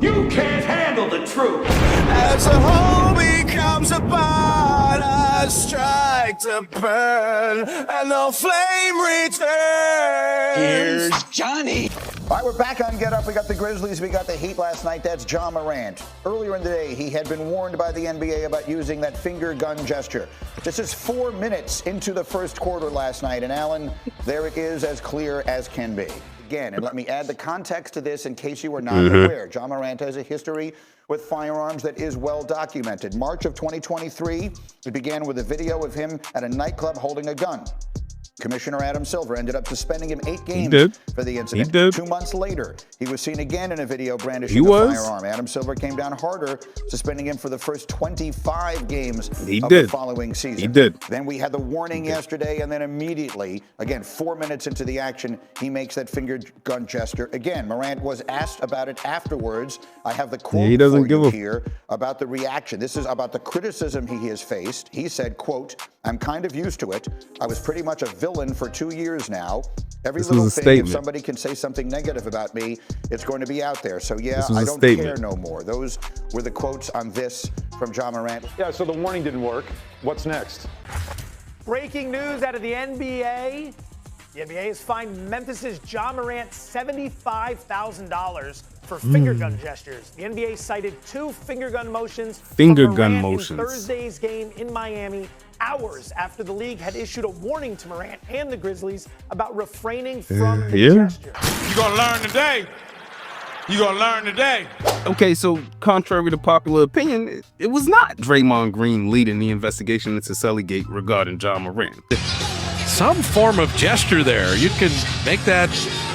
You can't handle the truth. As a whole becomes apart, I strike to burn, and the flame returns. Here's Johnny. All right, we're back on Get Up. We got the Grizzlies, we got the Heat last night. That's Ja Morant. Earlier in the day, he had been warned by the NBA about using that finger gun gesture. This is 4 minutes into the first quarter last night, and Alan, there it is, as clear as can be. Again, and let me add the context to this in case you were not aware. Ja Morant has a history with firearms that is well documented. March of 2023, it began with a video of him at a nightclub holding a gun. Commissioner Adam Silver ended up suspending him 8 games for the incident. 2 months later, he was seen again in a video brandishing a firearm. Adam Silver came down harder, suspending him for the first 25 games of the following season. Then we had the warning yesterday, and then immediately, again, 4 minutes into the action, he makes that finger gun gesture. Again, Morant was asked about it afterwards. I have the quote for you here about the reaction. This is about the criticism he has faced. He said, quote, "I'm kind of used to it. I was pretty much a villain for 2 years now. Every little thing, if somebody can say something negative about me, it's going to be out there. So yeah, I don't care no more." Those were the quotes on this from Ja Morant. Yeah, so the warning didn't work. What's next? Breaking news out of the NBA. The NBA has fined Memphis's Ja Morant $75,000 for finger gun gestures. The NBA cited 2 finger gun motions from Morant in Thursday's game in Miami, hours after the league had issued a warning to Morant and the Grizzlies about refraining from the gesture. You're gonna learn today. You're gonna learn today. Okay, so contrary to popular opinion, it was not Draymond Green leading the investigation into Zelle regarding Ja Morant. Some form of gesture there. You can make that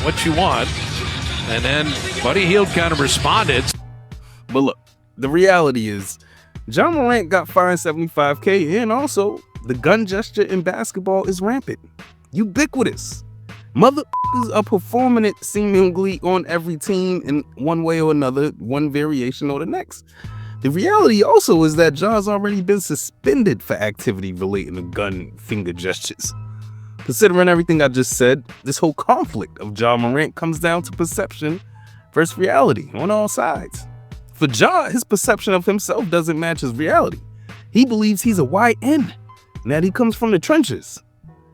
what you want. And then Buddy Hield kind of responded. But look, the reality is, Ja Morant got fined $75K, and also the gun gesture in basketball is rampant, ubiquitous. Motherfuckers are performing it seemingly on every team in one way or another, one variation or the next. The reality also is that Ja's already been suspended for activity relating to gun finger gestures. Considering everything I just said, this whole conflict of Ja Morant comes down to perception versus reality on all sides. For Ja, his perception of himself doesn't match his reality. He believes he's a YN and that he comes from the trenches.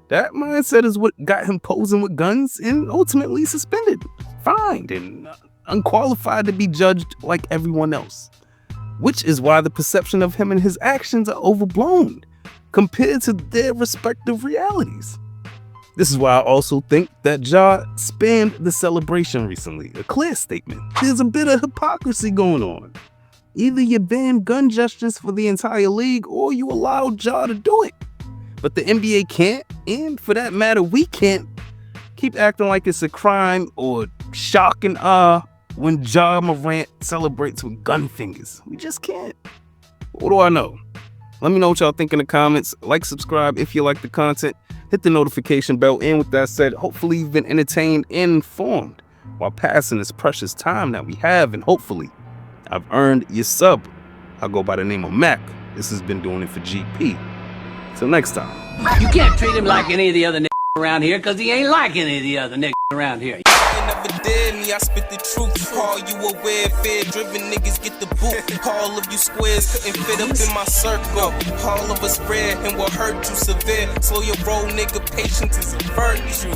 That mindset is what got him posing with guns and ultimately suspended, fined, and unqualified to be judged like everyone else. Which is why the perception of him and his actions are overblown compared to their respective realities. This is why I also think that Ja spammed the celebration recently, a clear statement. There's a bit of hypocrisy going on. Either you ban gun gestures for the entire league or you allow Ja to do it. But the NBA can't, and for that matter, we can't keep acting like it's a crime or shock and awe when Ja Morant celebrates with gun fingers. We just can't. What do I know? Let me know what y'all think in the comments. Like, subscribe if you like the content. Hit the notification bell. And with that said, hopefully you've been entertained and informed while passing this precious time that we have. And hopefully I've earned your sub. I'll go by the name of Mac. This has been Doing It for GP. Till next time. You can't treat him like any of the other niggas around here, because he ain't like any of the other niggas around here. Never did me, I spit the truth. Call you aware, fear-driven niggas get the boot. All of you squares couldn't fit up in my circle. All of us rare and will hurt you severe. Slow your roll, nigga, patience is a virtue.